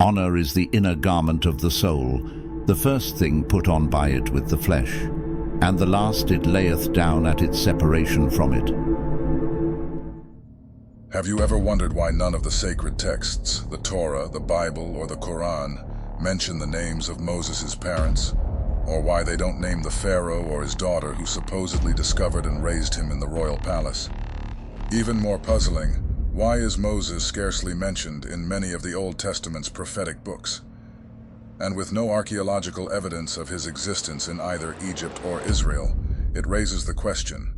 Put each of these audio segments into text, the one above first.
Honor is the inner garment of the soul, the first thing put on by it with the flesh, and the last it layeth down at its separation from it. Have you ever wondered why none of the sacred texts, the Torah, the Bible, or the Quran, mention the names of Moses' parents? Or why they don't name the Pharaoh or his daughter who supposedly discovered and raised him in the royal palace? Even more puzzling, why is Moses scarcely mentioned in many of the Old Testament's prophetic books? And with no archaeological evidence of his existence in either Egypt or Israel, it raises the question,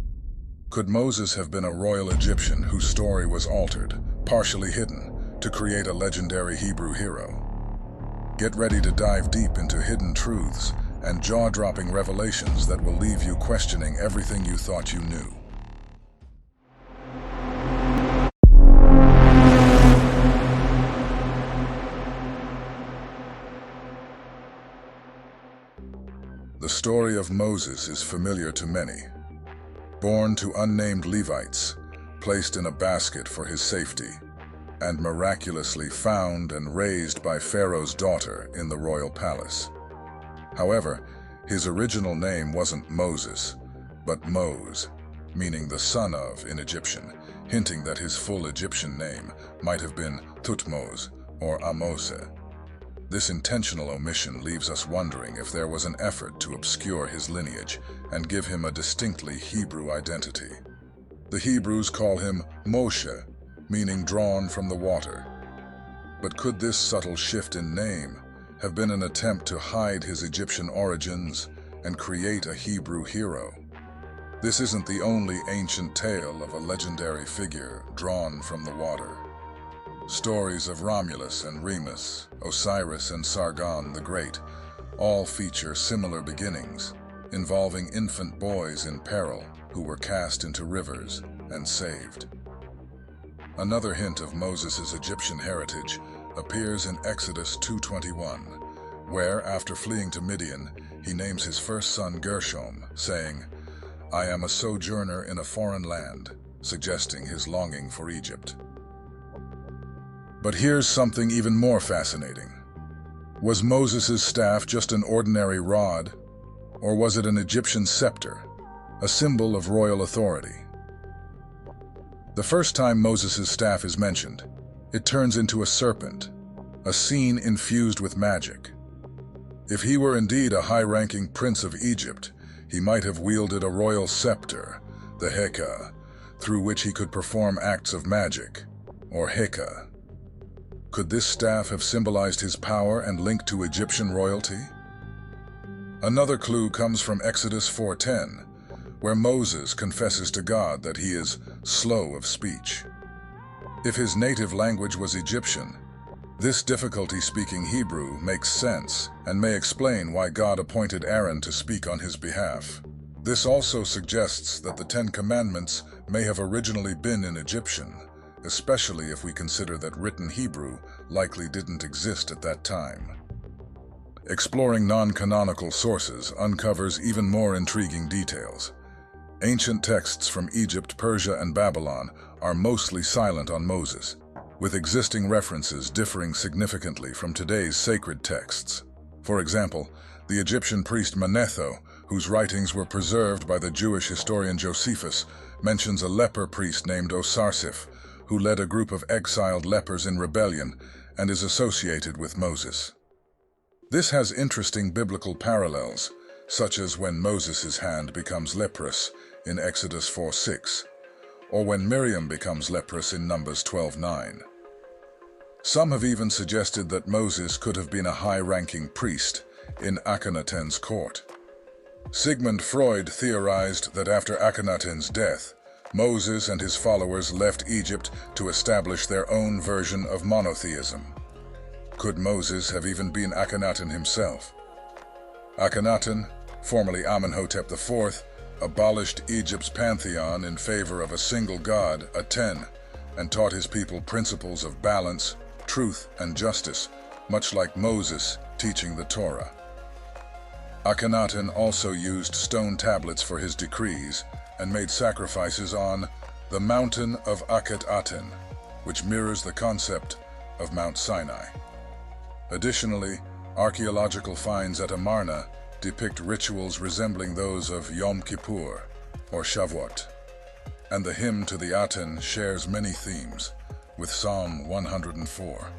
could Moses have been a royal Egyptian whose story was altered, partially hidden, to create a legendary Hebrew hero? Get ready to dive deep into hidden truths and jaw-dropping revelations that will leave you questioning everything you thought you knew. The story of Moses is familiar to many. Born to unnamed Levites, placed in a basket for his safety, and miraculously found and raised by Pharaoh's daughter in the royal palace. However, his original name wasn't Moses, but Mose, meaning the son of in Egyptian, hinting that his full Egyptian name might have been Thutmose or Amose. This intentional omission leaves us wondering if there was an effort to obscure his lineage and give him a distinctly Hebrew identity. The Hebrews call him Moshe, meaning drawn from the water. But could this subtle shift in name have been an attempt to hide his Egyptian origins and create a Hebrew hero? This isn't the only ancient tale of a legendary figure drawn from the water. Stories of Romulus and Remus, Osiris and Sargon the Great, all feature similar beginnings, involving infant boys in peril who were cast into rivers and saved. Another hint of Moses' Egyptian heritage appears in Exodus 2:21, where, after fleeing to Midian, he names his first son Gershom, saying, "I am a sojourner in a foreign land," suggesting his longing for Egypt. But here's something even more fascinating. Was Moses' staff just an ordinary rod, or was it an Egyptian scepter, a symbol of royal authority? The first time Moses' staff is mentioned, it turns into a serpent, a scene infused with magic. If he were indeed a high-ranking prince of Egypt, he might have wielded a royal scepter, the Heka, through which he could perform acts of magic, or Heka. Could this staff have symbolized his power and link to Egyptian royalty? Another clue comes from Exodus 4:10, where Moses confesses to God that he is slow of speech. If his native language was Egyptian, this difficulty speaking Hebrew makes sense and may explain why God appointed Aaron to speak on his behalf. This also suggests that the Ten Commandments may have originally been in Egyptian, especially if we consider that written Hebrew likely didn't exist at that time. Exploring non-canonical sources uncovers even more intriguing details. Ancient texts from Egypt, Persia, and Babylon are mostly silent on Moses, with existing references differing significantly from today's sacred texts. For example, the Egyptian priest Manetho, whose writings were preserved by the Jewish historian Josephus, mentions a leper priest named Osarsiph, who led a group of exiled lepers in rebellion and is associated with Moses. This has interesting biblical parallels, such as when Moses' hand becomes leprous in Exodus 4:6, or when Miriam becomes leprous in Numbers 12:9. Some have even suggested that Moses could have been a high-ranking priest in Akhenaten's court. Sigmund Freud theorized that after Akhenaten's death, Moses and his followers left Egypt to establish their own version of monotheism. Could Moses have even been Akhenaten himself? Akhenaten, formerly Amenhotep IV, abolished Egypt's pantheon in favor of a single god, Aten, and taught his people principles of balance, truth, and justice, much like Moses teaching the Torah. Akhenaten also used stone tablets for his decrees and made sacrifices on the mountain of Akhetaten, which mirrors the concept of Mount Sinai. Additionally, archaeological finds at Amarna depict rituals resembling those of Yom Kippur or Shavuot, and the hymn to the Aten shares many themes, with Psalm 104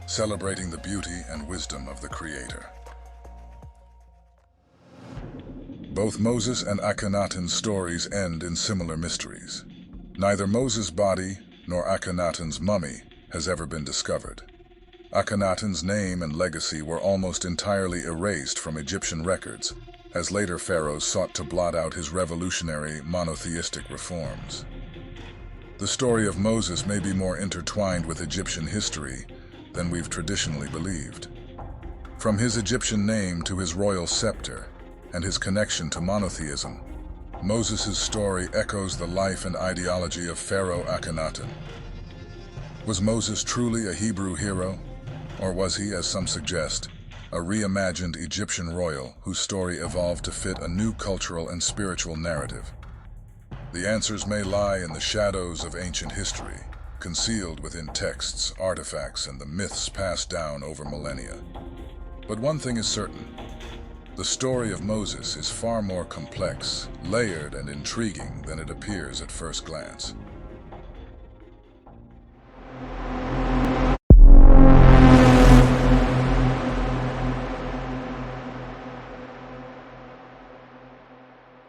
celebrating the beauty and wisdom of the Creator. Both Moses and Akhenaten's stories end in similar mysteries. Neither Moses' body nor Akhenaten's mummy has ever been discovered. Akhenaten's name and legacy were almost entirely erased from Egyptian records, as later pharaohs sought to blot out his revolutionary monotheistic reforms. The story of Moses may be more intertwined with Egyptian history than we've traditionally believed. From his Egyptian name to his royal scepter and his connection to monotheism, Moses' story echoes the life and ideology of Pharaoh Akhenaten. Was Moses truly a Hebrew hero, or was he, as some suggest, a reimagined Egyptian royal whose story evolved to fit a new cultural and spiritual narrative? The answers may lie in the shadows of ancient history, concealed within texts, artifacts, and the myths passed down over millennia. But one thing is certain: the story of Moses is far more complex, layered, and intriguing than it appears at first glance.